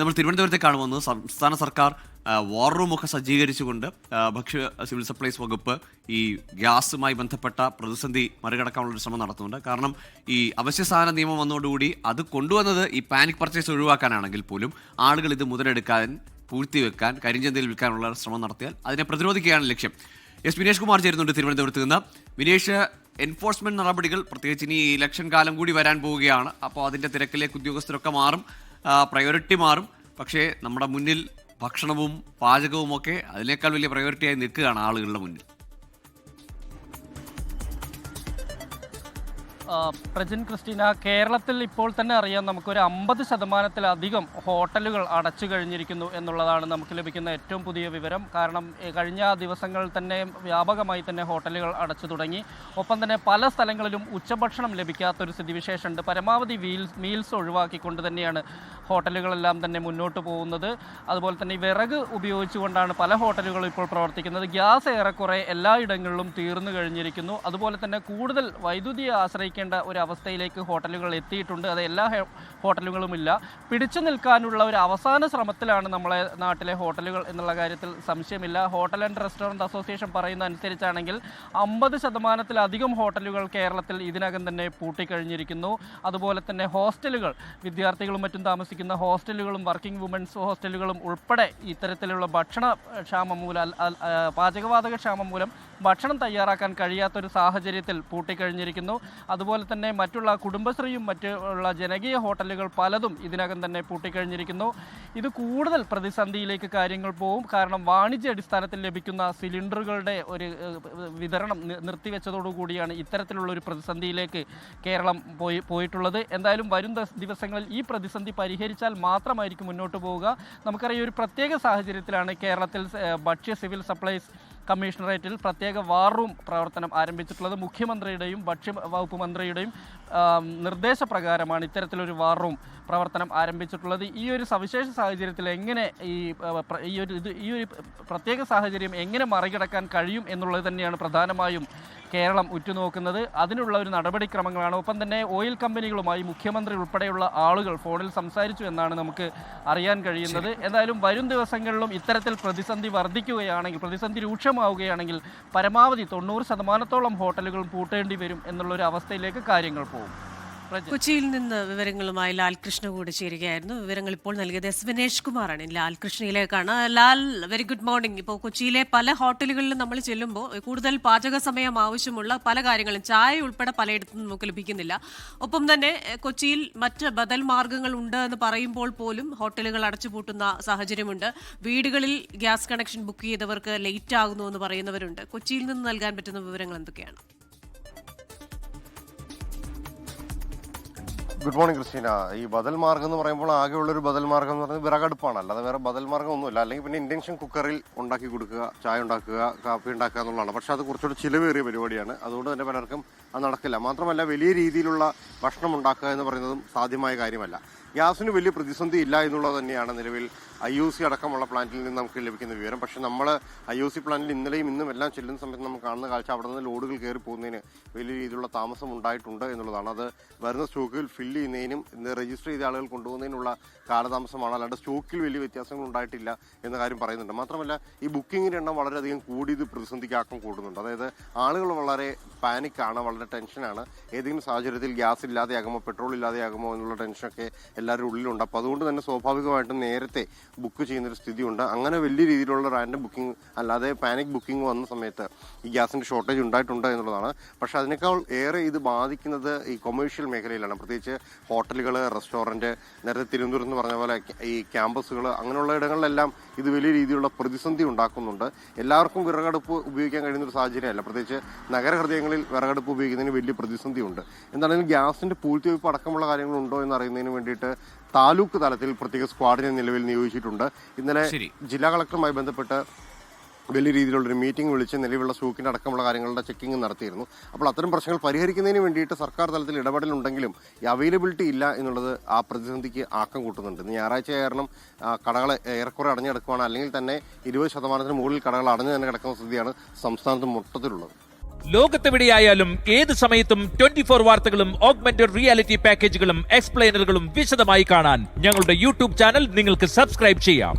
നമ്മൾ തിരുവനന്തപുരത്തേക്കാണ് വന്നത്. സംസ്ഥാന സർക്കാർ വാർ റൂമൊക്കെ സജ്ജീകരിച്ചുകൊണ്ട് ഭക്ഷ്യ സിവിൽ സപ്ലൈസ് വകുപ്പ് ഈ ഗ്യാസുമായി ബന്ധപ്പെട്ട പ്രതിസന്ധി മറികടക്കാനുള്ളൊരു ശ്രമം നടത്തുന്നുണ്ട്. കാരണം ഈ അവശ്യ സാധന നിയമം വന്നതോടുകൂടി അത് കൊണ്ടുവന്നത് ഈ പാനിക് പർച്ചേസ് ഒഴിവാക്കാനാണെങ്കിൽ പോലും ആളുകൾ ഇത് മുതലെടുക്കാൻ, പൂഴ്ത്തിവെക്കാൻ, കരിഞ്ചന്തയിൽ വിൽക്കാനുള്ള ശ്രമം നടത്തിയാൽ അതിനെ പ്രതിരോധിക്കുകയാണ് ലക്ഷ്യം. എസ് വിനേഷ് കുമാർ ചേരുന്നുണ്ട് തിരുവനന്തപുരത്ത് നിന്ന്. വിനേഷ്, എൻഫോഴ്സ്മെന്റ് നടപടികൾ, പ്രത്യേകിച്ച് ഇനി ഇലക്ഷൻ കാലം കൂടി വരാൻ പോവുകയാണ്. അപ്പോൾ അതിൻ്റെ തിരക്കിലേക്ക് ഉദ്യോഗസ്ഥരൊക്കെ മാറും, പ്രയോറിറ്റി മാറും. പക്ഷേ നമ്മുടെ മുന്നിൽ ഭക്ഷണവും പാചകവും ഒക്കെ അതിനേക്കാൾ വലിയ പ്രയോറിറ്റിയായി നിൽക്കുകയാണ് ആളുകളുടെ മുന്നിൽ. പ്രജിൻ ക്രിസ്റ്റീന, കേരളത്തിൽ ഇപ്പോൾ തന്നെ അറിയാം നമുക്കൊരു 50%-ലധികം ഹോട്ടലുകൾ അടച്ചു കഴിഞ്ഞിരിക്കുന്നു എന്നുള്ളതാണ് നമുക്ക് ലഭിക്കുന്ന ഏറ്റവും പുതിയ വിവരം. കാരണം കഴിഞ്ഞ ദിവസങ്ങളിൽ തന്നെ വ്യാപകമായി തന്നെ ഹോട്ടലുകൾ അടച്ചു തുടങ്ങി. ഒപ്പം തന്നെ പല സ്ഥലങ്ങളിലും ഉച്ചഭക്ഷണം ലഭിക്കാത്തൊരു സ്ഥിതിവിശേഷമുണ്ട്. പരമാവധി മീൽസ് ഒഴിവാക്കിക്കൊണ്ട് തന്നെയാണ് ഹോട്ടലുകളെല്ലാം തന്നെ മുന്നോട്ട് പോകുന്നത്. അതുപോലെ തന്നെ വിറക് ഉപയോഗിച്ചുകൊണ്ടാണ് പല ഹോട്ടലുകളും ഇപ്പോൾ പ്രവർത്തിക്കുന്നത്. ഗ്യാസ് ഏറെക്കുറെ എല്ലായിടങ്ങളിലും തീർന്നു കഴിഞ്ഞിരിക്കുന്നു. അതുപോലെ തന്നെ കൂടുതൽ വൈദ്യുതിയെ ആശ്രയിക്കേണ്ട ഒരു അവസ്ഥയിലേക്ക് ഹോട്ടലുകൾ എത്തിയിട്ടുണ്ട്. അത് എല്ലാ ഹോട്ടലുകളുമില്ല. പിടിച്ചു നിൽക്കാനുള്ള ഒരു അവസാന ശ്രമത്തിലാണ് നമ്മളെ നാട്ടിലെ ഹോട്ടലുകൾ എന്നുള്ള കാര്യത്തിൽ സംശയമില്ല. ഹോട്ടൽ ആൻഡ് റെസ്റ്റോറൻറ്റ് അസോസിയേഷൻ പറയുന്ന അനുസരിച്ചാണെങ്കിൽ 50%-ലധികം ഹോട്ടലുകൾ കേരളത്തിൽ ഇതിനകം തന്നെ പൂട്ടിക്കഴിഞ്ഞിരിക്കുന്നു. അതുപോലെ തന്നെ ഹോസ്റ്റലുകൾ, വിദ്യാർത്ഥികളും മറ്റും താമസിക്കുന്ന ഹോസ്റ്റലുകളും വർക്കിംഗ് വുമൻസ് ഹോസ്റ്റലുകളും ഉൾപ്പെടെ ഇത്തരത്തിലുള്ള ഭക്ഷണക്ഷാമം മൂലം, പാചകവാതക ക്ഷാമം മൂലം ഭക്ഷണം തയ്യാറാക്കാൻ കഴിയാത്തൊരു സാഹചര്യത്തിൽ പൂട്ടിക്കഴിഞ്ഞിരിക്കുന്നു. അതുപോലെ തന്നെ മറ്റുള്ള കുടുംബശ്രീയും മറ്റുള്ള ജനകീയ ഹോട്ടലുകൾ പലതും ഇതിനകം തന്നെ പൂട്ടിക്കഴിഞ്ഞിരിക്കുന്നു. ഇത് കൂടുതൽ പ്രതിസന്ധിയിലേക്ക് കാര്യങ്ങൾ പോവും. കാരണം വാണിജ്യ അടിസ്ഥാനത്തിൽ ലഭിക്കുന്ന സിലിണ്ടറുകളുടെ ഒരു വിതരണം നിർത്തിവെച്ചതോടുകൂടിയാണ് ഇത്തരത്തിലുള്ളൊരു പ്രതിസന്ധിയിലേക്ക് കേരളം പോയിട്ടുള്ളത്. എന്തായാലും വരും ദിവസങ്ങളിൽ ഈ പ്രതിസന്ധി പരിഹരിച്ചാൽ മാത്രമായിരിക്കും മുന്നോട്ട് പോവുക. നമുക്കറിയാം, ഒരു പ്രത്യേക സാഹചര്യത്തിലാണ് കേരളത്തിൽ ഭക്ഷ്യ സിവിൽ സപ്ലൈസ് കമ്മീഷണറേറ്റിൽ പ്രത്യേക വാർ റൂം പ്രവർത്തനം ആരംഭിച്ചിട്ടുള്ളത്. മുഖ്യമന്ത്രിയുടെയും ഭക്ഷ്യ വകുപ്പ് മന്ത്രിയുടെയും നിർദ്ദേശപ്രകാരമാണ് ഇത്തരത്തിലൊരു വാർ റൂം പ്രവർത്തനം ആരംഭിച്ചിട്ടുള്ളത്. ഈ ഒരു സവിശേഷ സാഹചര്യത്തിൽ എങ്ങനെ ഈ ഒരു പ്രത്യേക സാഹചര്യം എങ്ങനെ മറികടക്കാൻ കഴിയും എന്നുള്ളത് തന്നെയാണ് പ്രധാനമായും കേരളം ഉറ്റുനോക്കുന്നത്. അതിനുള്ള ഒരു നടപടിക്രമങ്ങളാണ്. ഒപ്പം തന്നെ ഓയിൽ കമ്പനികളുമായി മുഖ്യമന്ത്രി ഉൾപ്പെടെയുള്ള ആളുകൾ ഫോണിൽ സംസാരിച്ചു എന്നാണ് നമുക്ക് അറിയാൻ കഴിയുന്നത്. എന്തായാലും വരും ദിവസങ്ങളിലും ഇത്തരത്തിൽ പ്രതിസന്ധി വർദ്ധിക്കുകയാണെങ്കിൽ, പ്രതിസന്ധി രൂക്ഷമാവുകയാണെങ്കിൽ പരമാവധി 90%-ഓളം ഹോട്ടലുകൾ പൂട്ടേണ്ടി വരും എന്നുള്ളൊരു അവസ്ഥയിലേക്ക് കാര്യങ്ങൾ പോകും. കൊച്ചിയിൽ നിന്ന് വിവരങ്ങളുമായി ലാൽകൃഷ്ണ കൂടി ചേരുകയായിരുന്നു. വിവരങ്ങൾ ഇപ്പോൾ നൽകിയത് എസ് വിനേഷ് കുമാറാണ്. ലാൽകൃഷ്ണയിലേക്കാണ്. Lal, very good morning. ഇപ്പോൾ കൊച്ചിയിലെ പല ഹോട്ടലുകളിലും നമ്മൾ ചെല്ലുമ്പോൾ കൂടുതൽ പാചക സമയം ആവശ്യമുള്ള പല കാര്യങ്ങളും, ചായ ഉൾപ്പെടെ പലയിടത്തും നമുക്ക് ലഭിക്കുന്നില്ല. ഒപ്പം തന്നെ കൊച്ചിയിൽ മറ്റ് ബദൽ മാർഗങ്ങൾ ഉണ്ട് എന്ന് പറയുമ്പോൾ പോലും ഹോട്ടലുകൾ അടച്ചുപൂട്ടുന്ന സാഹചര്യമുണ്ട്. വീടുകളിൽ ഗ്യാസ് കണക്ഷൻ ബുക്ക് ചെയ്തവർക്ക് ലേറ്റ് ആകുന്നു എന്ന് പറയുന്നവരുണ്ട്. കൊച്ചിയിൽ നിന്ന് നൽകാൻ പറ്റുന്ന വിവരങ്ങൾ എന്തൊക്കെയാണ്? Good morning Christina. ഈ ബദൽ മാർഗം എന്ന് പറയുമ്പോൾ ആകെയുള്ളൊരു ബദൽ മാർഗം എന്ന് പറയുന്നത് വിറകടുപ്പാണ്. അല്ലാതെ വേറെ ബദൽ മാർഗം ഒന്നുമില്ല. അല്ലെങ്കിൽ പിന്നെ ഇൻഡക്ഷൻ കുക്കറിൽ ഉണ്ടാക്കി കൊടുക്കുക, ചായ ഉണ്ടാക്കുക, കാപ്പി ഉണ്ടാക്കുക എന്നുള്ളതാണ്. പക്ഷെ അത് കുറച്ചുകൂടി ചിലവേറിയ പരിപാടിയാണ്. അതുകൊണ്ട് തന്നെ പലർക്കും അത് നടക്കില്ല. മാത്രമല്ല, വലിയ രീതിയിലുള്ള ഭക്ഷണം ഉണ്ടാക്കുക എന്ന് പറയുന്നതും സാധ്യമായ കാര്യമല്ല. ഗ്യാസിന് വലിയ പ്രതിസന്ധി ഇല്ല എന്നുള്ളത് തന്നെയാണ് നിലവിൽ IOC അടക്കമുള്ള പ്ലാന്റിൽ നിന്ന് നമുക്ക് ലഭിക്കുന്ന വിവരം. പക്ഷേ നമ്മൾ IOC പ്ലാന്റിൽ ഇന്നലെയും ഇന്നും എല്ലാം ചെല്ലുന്ന സമയത്ത് നമുക്ക് കാണുന്ന കാഴ്ച അവിടെ നിന്ന് ലോഡുകൾ കയറി പോകുന്നതിന് വലിയ രീതിയിലുള്ള താമസം ഉണ്ടായിട്ടുണ്ട് എന്നുള്ളതാണ്. അത് വരുന്ന സ്റ്റോക്കിൽ ഫില്ല് ചെയ്യുന്നതിനും രജിസ്റ്റർ ചെയ്ത ആളുകൾ കൊണ്ടുപോകുന്നതിനുള്ള കാലതാമസമാണ്. അല്ലാണ്ട് സ്റ്റോക്കിൽ വലിയ വ്യത്യാസങ്ങൾ ഉണ്ടായിട്ടില്ല എന്ന കാര്യം പറയുന്നുണ്ട്. മാത്രമല്ല, ഈ ബുക്കിങ്ങിൻ്റെ എണ്ണം വളരെയധികം കൂടി ഇത് പ്രതിസന്ധിക്കാക്കം കൂടുന്നുണ്ട്. അതായത് ആളുകൾ വളരെ പാനിക്കാണ്, വളരെ ടെൻഷനാണ്. ഏതെങ്കിലും സാഹചര്യത്തിൽ ഗ്യാസ് ഇല്ലാതെയാകുമോ, പെട്രോൾ ഇല്ലാതെയാകുമോ എന്നുള്ള ടെൻഷനൊക്കെ എല്ലാവരുടെ ഉള്ളിലുണ്ട്. അപ്പോൾ അതുകൊണ്ട് തന്നെ സ്വാഭാവികമായിട്ടും നേരത്തെ ബുക്ക് ചെയ്യുന്നൊരു സ്ഥിതിയുണ്ട്. അങ്ങനെ വലിയ രീതിയിലുള്ള റാൻഡം ബുക്കിംഗ് അല്ലാതെ പാനിക് ബുക്കിംഗ് വന്ന സമയത്ത് ഈ ഗ്യാസിൻ്റെ ഷോർട്ടേജ് ഉണ്ടായിട്ടുണ്ട് എന്നുള്ളതാണ്. പക്ഷേ അതിനേക്കാൾ ഏറെ ഇത് ബാധിക്കുന്നത് ഈ കൊമേഴ്ഷ്യൽ മേഖലയിലാണ്. പ്രത്യേകിച്ച് ഹോട്ടലുകൾ, റെസ്റ്റോറൻറ്റ്, നേരത്തെ തിരുവനന്തപുരം എന്ന് പറഞ്ഞ പോലെ ഈ ക്യാമ്പസുകൾ, അങ്ങനെയുള്ള ഇടങ്ങളിലെല്ലാം ഇത് വലിയ രീതിയിലുള്ള പ്രതിസന്ധി ഉണ്ടാക്കുന്നുണ്ട്. എല്ലാവർക്കും വിറകടുപ്പ് ഉപയോഗിക്കാൻ കഴിയുന്ന ഒരു സാഹചര്യമല്ല. പ്രത്യേകിച്ച് നഗരഹൃദയങ്ങളിൽ വിറകടുപ്പ് ഉപയോഗിക്കുന്നതിന് വലിയ പ്രതിസന്ധിയുണ്ട്. എന്താണെങ്കിലും ഗ്യാസിൻ്റെ പൂഴ്ത്തിവയ്പ്പ് അടക്കമുള്ള കാര്യങ്ങളുണ്ടോ എന്ന് അറിയുന്നതിന് വേണ്ടിയിട്ട് താലൂക്ക് തലത്തിൽ പ്രത്യേക സ്ക്വാഡിനെ നിലവിൽ നിയോഗിച്ചിട്ടുണ്ട്. ഇന്നലെ ജില്ലാ കളക്ടറുമായി ബന്ധപ്പെട്ട് വലിയ രീതിയിലുള്ളൊരു മീറ്റിംഗ് വിളിച്ച് നിലവിലുള്ള സ്റ്റോക്കിൻ്റെ അടക്കമുള്ള കാര്യങ്ങളുടെ ചെക്കിംഗ് നടത്തിയിരുന്നു. അപ്പോൾ അത്തരം പ്രശ്നങ്ങൾ പരിഹരിക്കുന്നതിന് വേണ്ടിയിട്ട് സർക്കാർ തലത്തിൽ ഇടപെടലുണ്ടെങ്കിലും ഈ അവൈലബിലിറ്റി ഇല്ല എന്നുള്ളത് ആ പ്രതിസന്ധിക്ക് ആക്കം കൂട്ടുന്നുണ്ട്. ഞായറാഴ്ച കാരണം കടകൾ ഏറെക്കുറെ അടഞ്ഞു കിടക്കുകയാണ്. അല്ലെങ്കിൽ തന്നെ 20% മുകളിൽ കടകൾ അടഞ്ഞു തന്നെ കിടക്കുന്ന സ്ഥിതിയാണ് സംസ്ഥാനത്ത് മൊത്തത്തിലുള്ളത്. ലോകത്തെവിടെയായാലും ഏത് സമയത്തും 24 വാർത്തകളും ഓഗ്മെന്റഡ് റിയാലിറ്റി പാക്കേജുകളും എക്സ്പ്ലെയിനറുകളും വിശദമായി കാണാൻ ഞങ്ങളുടെ യൂട്യൂബ് ചാനൽ നിങ്ങൾക്ക് സബ്സ്ക്രൈബ് ചെയ്യാം.